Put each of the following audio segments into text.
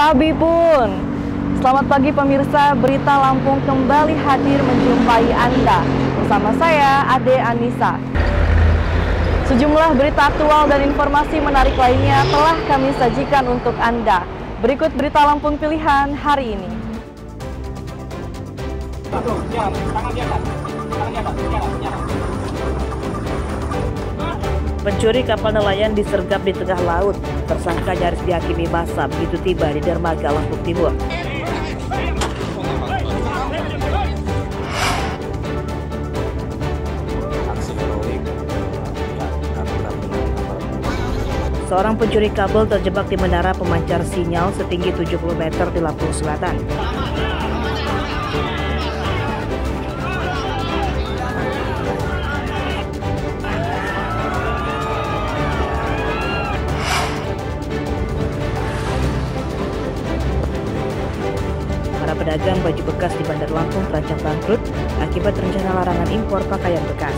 Sabi pun. Selamat pagi pemirsa, Berita Lampung kembali hadir menjumpai Anda. Bersama saya, Ade Anissa. Sejumlah berita aktual dan informasi menarik lainnya telah kami sajikan untuk Anda. Berikut Berita Lampung pilihan hari ini. Pencuri kapal nelayan disergap di tengah laut. Tersangka nyaris dihakimi massa begitu tiba di dermaga Lampung Timur. Seorang pencuri kabel terjebak di menara pemancar sinyal setinggi 70 meter di Lampung Selatan. Para pedagang baju bekas di Bandar Lampung terancam bangkrut akibat rencana larangan impor pakaian bekas.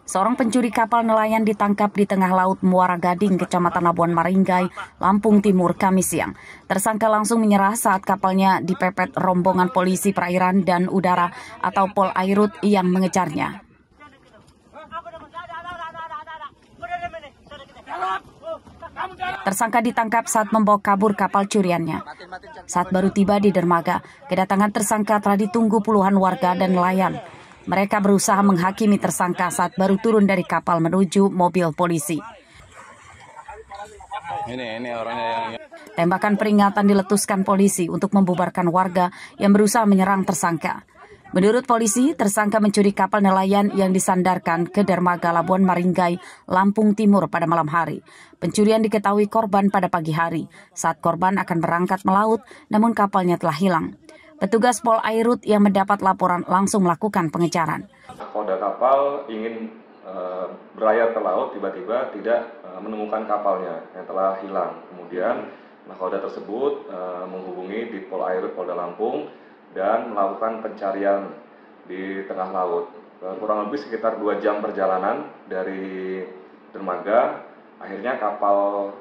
Seorang pencuri kapal nelayan ditangkap di tengah laut Muara Gading, Kecamatan Labuan Maringgai, Lampung Timur, Kamis siang. Tersangka langsung menyerah saat kapalnya dipepet rombongan polisi perairan dan udara atau Polairut yang mengejarnya. Tersangka ditangkap saat membawa kabur kapal curiannya. Saat baru tiba di dermaga, kedatangan tersangka telah ditunggu puluhan warga dan nelayan. Mereka berusaha menghakimi tersangka saat baru turun dari kapal menuju mobil polisi. Ini orangnya yang... Tembakan peringatan diletuskan polisi untuk membubarkan warga yang berusaha menyerang tersangka. Menurut polisi, tersangka mencuri kapal nelayan yang disandarkan ke dermaga Labuan Maringgai, Lampung Timur pada malam hari. Pencurian diketahui korban pada pagi hari, saat korban akan berangkat melaut, namun kapalnya telah hilang. Petugas Polairut yang mendapat laporan langsung melakukan pengejaran. Nakoda kapal ingin berlayar ke laut, tiba-tiba tidak menemukan kapalnya yang telah hilang. Kemudian nakoda tersebut menghubungi di Polairut Polda Lampung dan melakukan pencarian di tengah laut. Kurang lebih sekitar 2 jam perjalanan dari dermaga, akhirnya kapal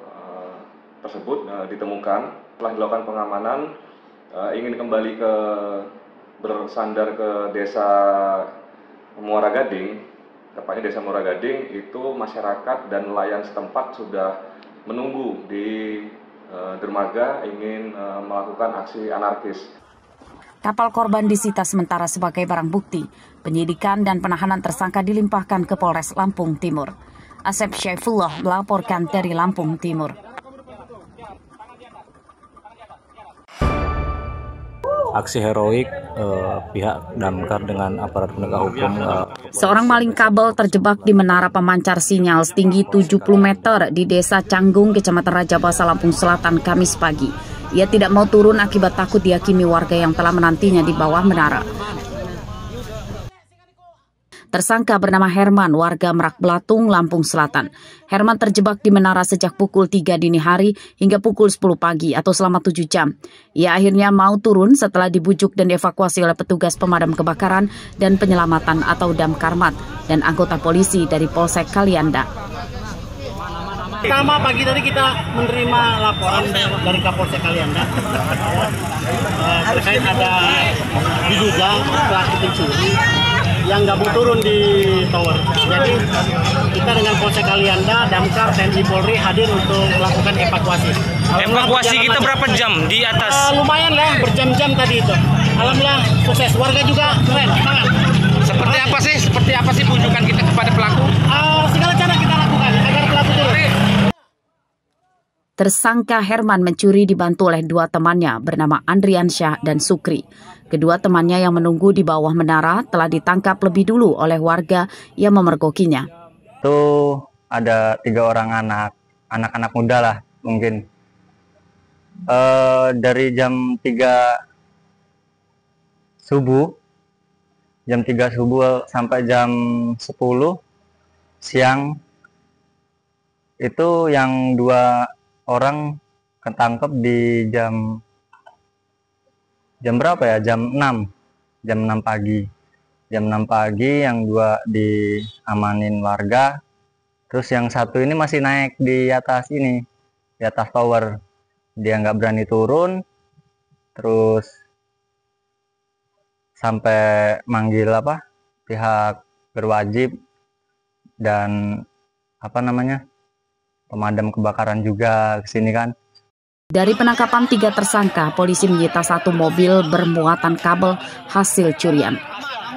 tersebut ditemukan. Setelah dilakukan pengamanan, ingin kembali bersandar ke desa Muara Gading, tepatnya desa Muara Gading, itu masyarakat dan nelayan setempat sudah menunggu di dermaga ingin melakukan aksi anarkis. Kapal korban disita sementara sebagai barang bukti. Penyidikan dan penahanan tersangka dilimpahkan ke Polres Lampung Timur. Asep Syaifullah melaporkan dari Lampung Timur. Aksi heroik pihak damkar dengan aparat penegak hukum. Seorang maling kabel terjebak di menara pemancar sinyal setinggi 70 meter di Desa Canggung, Kecamatan Raja Basa, Lampung Selatan, Kamis pagi. Ia tidak mau turun akibat takut dihakimi warga yang telah menantinya di bawah menara. Tersangka bernama Herman, warga Merak Belatung, Lampung Selatan. Herman terjebak di menara sejak pukul 3 dini hari hingga pukul 10 pagi atau selama 7 jam. Ia akhirnya mau turun setelah dibujuk dan dievakuasi oleh petugas pemadam kebakaran dan penyelamatan atau Damkarmat dan anggota polisi dari Polsek Kalianda. Pertama pagi tadi kita menerima laporan dari Kapolsek Kalianda terkait ada diduga pelaku pencuri yang nggak mau turun di tower. Jadi kita dengan Polsek Kalianda, Damkar, TNI Polri hadir untuk melakukan evakuasi. Evakuasi kita berapa jam di atas? Lumayan lah, berjam-jam tadi itu. Alhamdulillah sukses. Warga juga keren, semangat. Seperti apa sih pujukan kita kepada pelaku? Segala cara kita lakukan agar pelaku turun. Tersangka Herman mencuri dibantu oleh 2 temannya bernama Andriansyah dan Sukri. Kedua temannya yang menunggu di bawah menara telah ditangkap lebih dulu oleh warga yang memergokinya. Itu ada 3 orang anak-anak muda lah mungkin. Dari jam 3 subuh, jam 3 subuh sampai jam 10 siang. Itu yang 2 orang ketangkep di jam berapa ya? Jam 6 pagi. Jam 6 pagi yang 2 diamanin warga. Terus yang 1 ini masih naik di atas tower. Dia nggak berani turun. Terus sampai manggil pihak berwajib dan pemadam kebakaran juga kesini kan. Dari penangkapan 3 tersangka, polisi menyita 1 mobil bermuatan kabel hasil curian.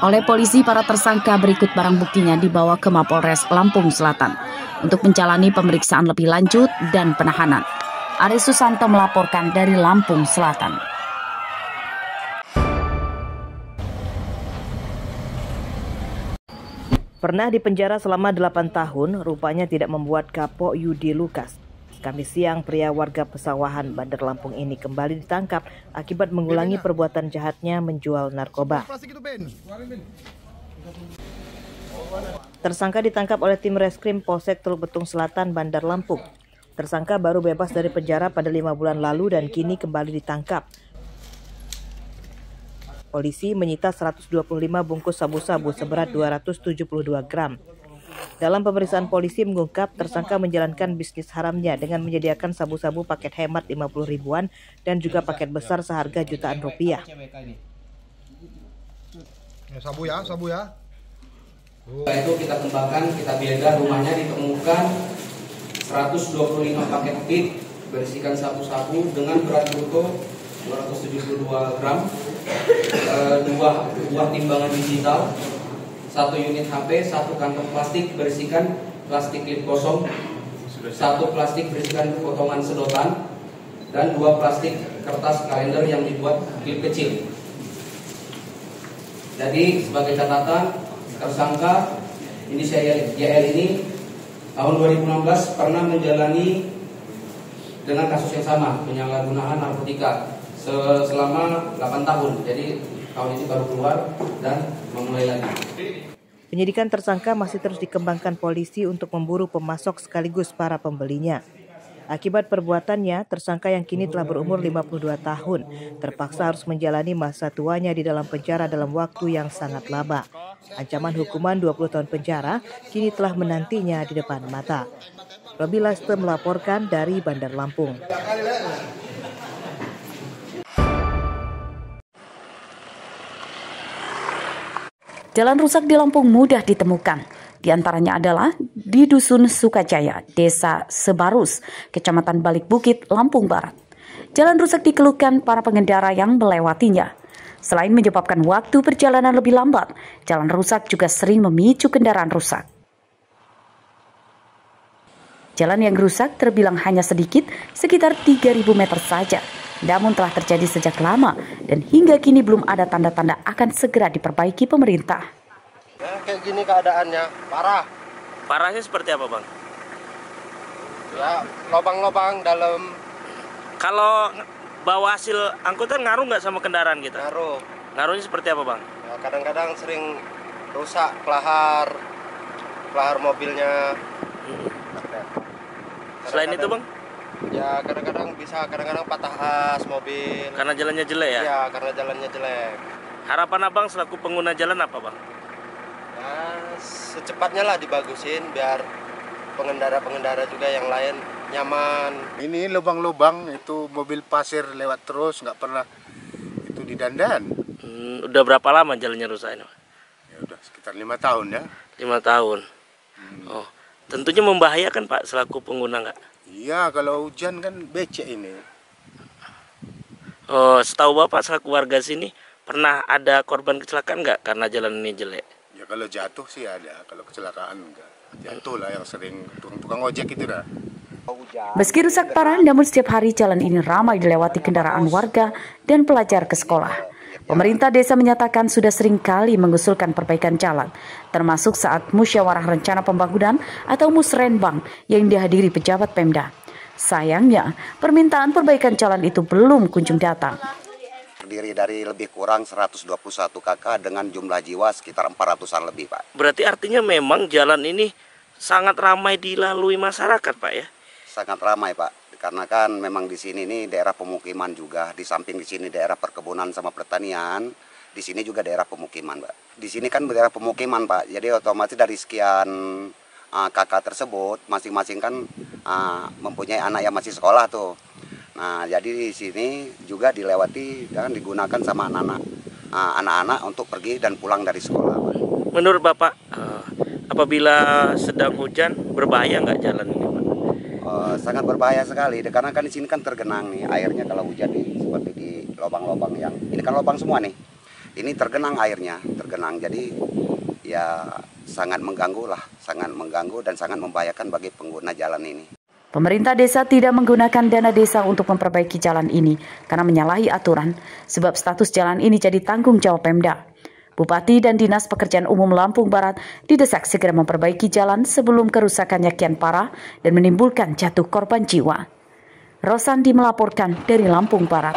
Oleh polisi, para tersangka berikut barang buktinya dibawa ke Mapolres Lampung Selatan untuk menjalani pemeriksaan lebih lanjut dan penahanan. Aris Susanto melaporkan dari Lampung Selatan. Pernah dipenjara selama 8 tahun, rupanya tidak membuat kapok Yudi Lukas. Kamis siang, pria warga Pesawahan, Bandar Lampung ini kembali ditangkap akibat mengulangi perbuatan jahatnya menjual narkoba. Tersangka ditangkap oleh tim reskrim Polsek Teluk Betung Selatan, Bandar Lampung. Tersangka baru bebas dari penjara pada 5 bulan lalu dan kini kembali ditangkap. Polisi menyita 125 bungkus sabu-sabu seberat 272 gram. Dalam pemeriksaan polisi mengungkap tersangka menjalankan bisnis haramnya dengan menyediakan sabu-sabu paket hemat 50 ribuan dan juga paket besar seharga jutaan rupiah. Sabu ya. Setelah itu kita kembangkan, kita geledah rumahnya, ditemukan 125 paket kit berisikan sabu-sabu dengan berat bruto 272 gram, 2 buah timbangan digital, 1 unit HP, 1 kantong plastik berisikan plastik klip kosong, 1 plastik berisikan potongan sedotan, dan 2 plastik kertas kalender yang dibuat klip kecil. Jadi sebagai catatan, tersangka inisial YL ini tahun 2016 pernah menjalani dengan kasus yang sama, penyalahgunaan narkotika selama 8 tahun. Jadi tahun ini baru keluar dan memulai lagi. Penyidikan tersangka masih terus dikembangkan polisi untuk memburu pemasok sekaligus para pembelinya. Akibat perbuatannya, tersangka yang kini telah berumur 52 tahun terpaksa harus menjalani masa tuanya di dalam penjara dalam waktu yang sangat lama. Ancaman hukuman 20 tahun penjara kini telah menantinya di depan mata. Robi Laste melaporkan dari Bandar Lampung. Jalan rusak di Lampung mudah ditemukan. Di antaranya adalah di Dusun Sukajaya, Desa Sebarus, Kecamatan Balik Bukit, Lampung Barat. Jalan rusak dikeluhkan para pengendara yang melewatinya. Selain menyebabkan waktu perjalanan lebih lambat, jalan rusak juga sering memicu kendaraan rusak. Jalan yang rusak terbilang hanya sedikit, sekitar 3.000 meter saja. Namun telah terjadi sejak lama dan hingga kini belum ada tanda-tanda akan segera diperbaiki pemerintah. Ya, kayak gini keadaannya, parah. Parahnya seperti apa, Bang? Ya, lubang-lubang dalam. Kalau bawa hasil angkutan ngaruh nggak sama kendaraan kita? Ngaruh. Ngaruhnya seperti apa, Bang? Ya, kadang-kadang sering rusak pelahar mobilnya. Selain itu, Bang? Ya, kadang-kadang patah as mobil. Karena jalannya jelek ya? Iya, karena jalannya jelek. Harapan Abang selaku pengguna jalan apa, Bang? Ya, secepatnya lah dibagusin biar pengendara-pengendara juga yang lain nyaman. Ini lubang-lubang itu mobil pasir lewat terus, nggak pernah itu didandan. Udah berapa lama jalannya rusak ini? Ya udah sekitar 5 tahun ya. 5 tahun. Oh, tentunya membahayakan Pak selaku pengguna nggak? Iya, kalau hujan kan becek ini. Oh, setahu Bapak selaku warga sini pernah ada korban kecelakaan nggak karena jalan ini jelek? Ya kalau jatuh sih ada, kalau kecelakaan enggak. Jatuh lah yang sering tukang ojek itu dah. Meski rusak parah, namun setiap hari jalan ini ramai dilewati kendaraan warga dan pelajar ke sekolah. Pemerintah desa menyatakan sudah sering kali mengusulkan perbaikan jalan, termasuk saat musyawarah rencana pembangunan atau musrenbang yang dihadiri pejabat Pemda. Sayangnya, permintaan perbaikan jalan itu belum kunjung datang. terdiri dari lebih kurang 121 kakak dengan jumlah jiwa sekitar 400-an lebih, Pak. Berarti artinya memang jalan ini sangat ramai dilalui masyarakat, Pak ya? Sangat ramai, Pak. Karena kan memang di sini nih daerah pemukiman juga, di samping di sini daerah perkebunan sama pertanian, di sini juga daerah pemukiman, Pak. Di sini kan daerah pemukiman, Pak. Jadi otomatis dari sekian kakak tersebut, masing-masing kan mempunyai anak yang masih sekolah tuh. Nah, jadi di sini juga dilewati dan digunakan sama anak-anak untuk pergi dan pulang dari sekolah, Pak. Menurut Bapak, apabila sedang hujan, berbahaya nggak jalan ini, Pak? Sangat berbahaya sekali, karena kan di sini kan tergenang nih airnya kalau hujan nih, seperti di lubang-lubang yang ini kan lubang semua nih. Ini tergenang airnya, tergenang. Jadi ya sangat mengganggu dan sangat membahayakan bagi pengguna jalan ini. Pemerintah desa tidak menggunakan dana desa untuk memperbaiki jalan ini karena menyalahi aturan, sebab status jalan ini jadi tanggung jawab Pemda. Bupati dan Dinas Pekerjaan Umum Lampung Barat didesak segera memperbaiki jalan sebelum kerusakannya kian parah dan menimbulkan jatuh korban jiwa. Rosandi melaporkan dari Lampung Barat.